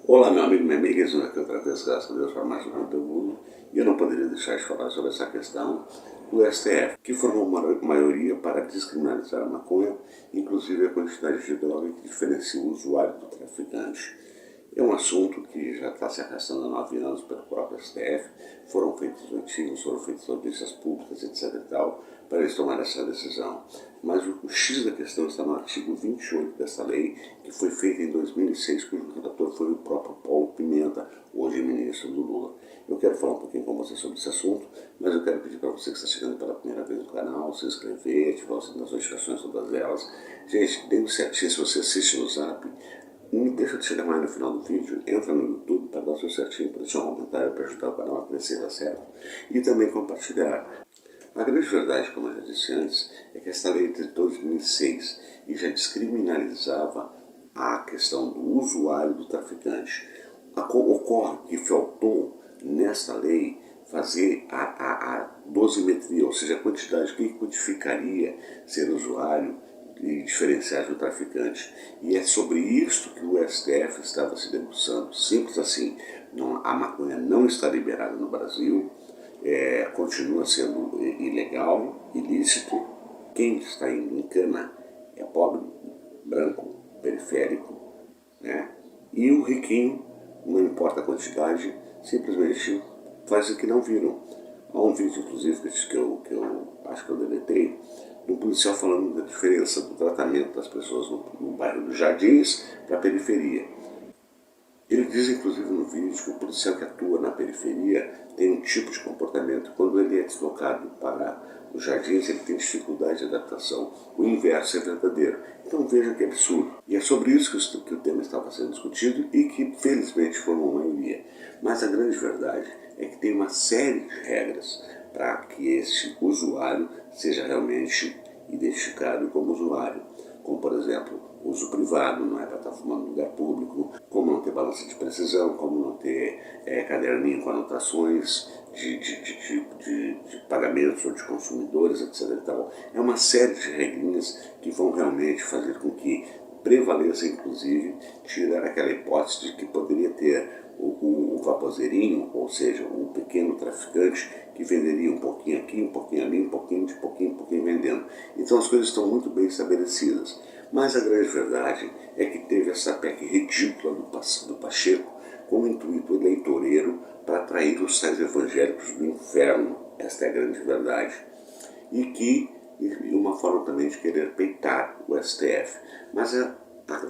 Olá, meu amigo, minha amiga, estamos aqui outra vez, graças a Deus, para mais um conteúdo. E eu não poderia deixar de falar sobre essa questão do STF, que formou uma maioria para descriminalizar a maconha, inclusive a quantidade de droga que diferencia o usuário do traficante. É um assunto que já está se arrastando há 9 anos pelo próprio STF, foram feitos artigos, foram feitas audiências públicas, etc. e tal, para eles tomarem essa decisão. Mas o X da questão está no artigo 28 dessa lei, que foi feita em 2006, cujo redator foi o próprio Paulo Pimenta, hoje ministro do Lula. Eu quero falar um pouquinho com você sobre esse assunto, mas eu quero pedir para você que está chegando pela primeira vez no canal, se inscrever, ativar as notificações, todas elas. Gente, dê um certinho se você assiste no Zap. Não deixa de chegar mais no final do vídeo, entra no YouTube para dar o seu certinho, para deixar um comentário, para ajudar o canal a crescer, tá certo? E também compartilhar. A grande verdade, como eu já disse antes, é que esta lei é de 2006 e já descriminalizava a questão do usuário do traficante. Ocorre que faltou nesta lei fazer a dosimetria, ou seja, a quantidade que quantificaria ser usuário e diferenciais do traficante. E é sobre isto que o STF estava se debruçando. Simples assim, a maconha não está liberada no Brasil, continua sendo ilegal, ilícito. Quem está indo em cana é pobre, branco, periférico, né? E o riquinho, não importa a quantidade, simplesmente faz o que não viram. Há um vídeo, inclusive, que eu acho que eu deletei, do policial falando da diferença do tratamento das pessoas no bairro dos Jardins para a periferia. Ele diz, inclusive, no vídeo que o policial que atua na periferia tem um tipo de comportamento. Quando ele é deslocado para os Jardins, ele tem dificuldade de adaptação. O inverso é verdadeiro. Então veja que absurdo. E é sobre isso que o tema estava sendo discutido e que, felizmente, formou uma maioria. Mas a grande verdade é que tem uma série de regras para que este usuário seja realmente identificado como usuário. Como, por exemplo, uso privado, não é para estar fumando no lugar público, como não ter balança de precisão, como não ter caderninho com anotações de pagamentos ou de consumidores, etc. E tal. É uma série de regrinhas que vão realmente fazer com que prevaleça, inclusive, tirar aquela hipótese de que poderia ter o vapozeirinho, ou seja, um pequeno traficante que venderia um pouquinho aqui, um pouquinho ali, um pouquinho vendendo. Então as coisas estão muito bem estabelecidas. Mas a grande verdade é que teve essa PEC ridícula do Pacheco como intuito eleitoreiro para atrair os tais evangélicos do inferno. Esta é a grande verdade. E uma forma também de querer peitar o STF. Mas a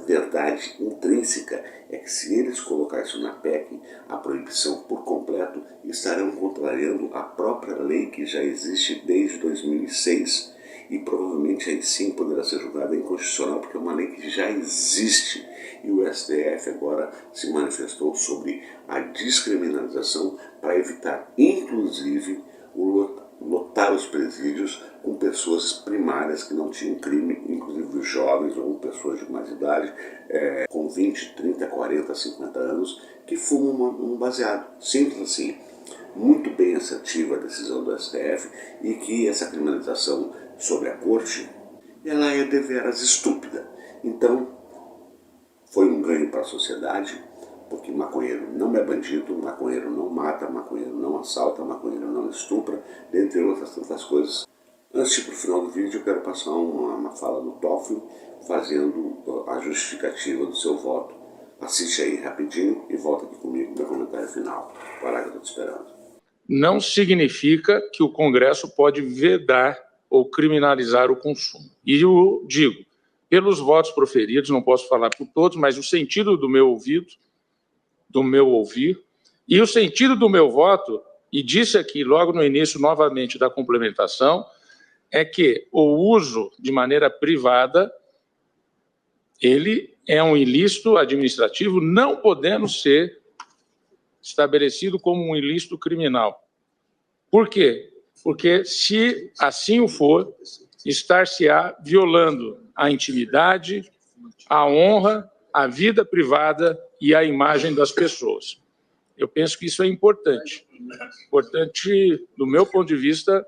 verdade intrínseca é que se eles colocassem na PEC a proibição por completo, estarão contrariando a própria lei que já existe desde 2006 e provavelmente aí sim poderá ser julgada inconstitucional porque é uma lei que já existe e o STF agora se manifestou sobre a descriminalização para evitar inclusive lotar os presídios com pessoas primárias que não tinham crime, inclusive os jovens ou pessoas de mais idade, com 20, 30, 40, 50 anos, que fumam um baseado. Simples assim. Muito bem assertiva a decisão do STF e que essa criminalização sobre a corte, ela é deveras estúpida. Então, foi um ganho para a sociedade, porque maconheiro não é bandido, maconheiro não mata, maconheiro não assalta, maconheiro não estupra, dentre outras tantas coisas. Antes de ir para o final do vídeo, eu quero passar uma fala do Toffoli, fazendo a justificativa do seu voto. Assiste aí rapidinho e volta aqui comigo no meu comentário final. Vai lá que eu estou te esperando. Não significa que o Congresso pode vedar ou criminalizar o consumo. E eu digo, pelos votos proferidos, não posso falar por todos, mas o sentido do meu ouvido, do meu ouvir, e o sentido do meu voto, e disse aqui logo no início, novamente, da complementação, é que o uso de maneira privada, ele é um ilícito administrativo, não podendo ser estabelecido como um ilícito criminal. Por quê? Porque, se assim o for, estar-se-á violando a intimidade, a honra, a vida privada e a imagem das pessoas. Eu penso que isso é importante. Importante, do meu ponto de vista,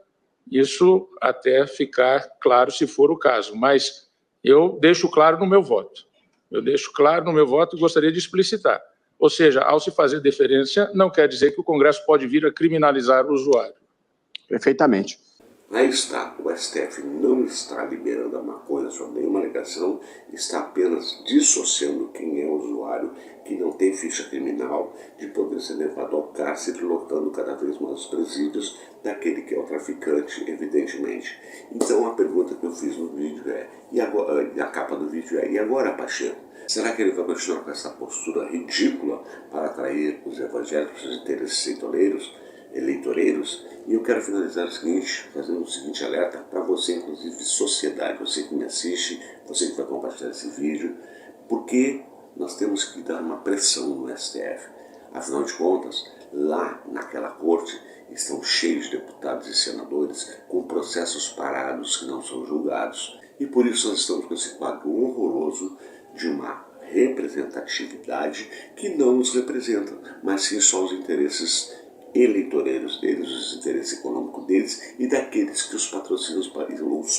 isso até ficar claro se for o caso, mas eu deixo claro no meu voto. Eu deixo claro no meu voto e gostaria de explicitar. Ou seja, ao se fazer deferência, não quer dizer que o Congresso pode vir a criminalizar o usuário. Perfeitamente. Aí está, o STF não está liberando a maconha sob nenhuma alegação, está apenas dissociando quem é o usuário, que não tem ficha criminal, de poder ser levado ao cárcere, lotando cada vez mais os presídios daquele que é o traficante, evidentemente. Então a pergunta que eu fiz no vídeo é, e a capa do vídeo é, e agora, Pacheco? Será que ele vai continuar com essa postura ridícula para atrair os evangélicos e os interesses eleitoreiros? E eu quero finalizar o seguinte, fazendo o seguinte alerta para você, inclusive sociedade, você que me assiste, você que vai compartilhar esse vídeo, porque nós temos que dar uma pressão no STF. Afinal de contas, lá naquela corte estão cheios de deputados e senadores com processos parados que não são julgados. E por isso nós estamos com esse quadro horroroso de uma representatividade que não nos representa, mas sim só os interesses eleitoreiros deles, os interesses econômicos deles e daqueles que os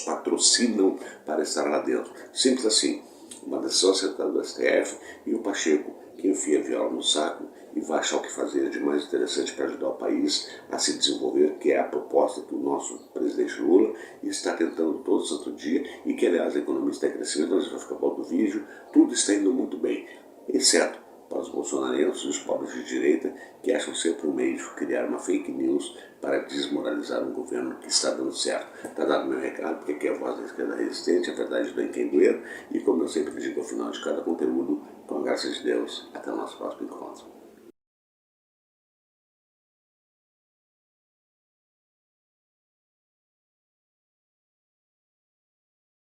patrocinam para estar lá dentro. Simples assim. Uma decisão acertada do STF e o Pacheco, que enfia a viola no saco e vai achar o que fazer de mais interessante para ajudar o país a se desenvolver, que é a proposta que o nosso presidente Lula está tentando todo santo dia e que, aliás, a economia está em crescimento, nós vamos ficar para o vídeo, tudo está indo muito bem, exceto para os bolsonarenses e os pobres de direita que acham sempre um meio de criar uma fake news para desmoralizar um governo que está dando certo. Está dado meu recado, porque aqui é a voz da esquerda resistente, a verdade do quem doer, e como eu sempre digo ao final de cada conteúdo, com a graça de Deus, até o nosso próximo encontro.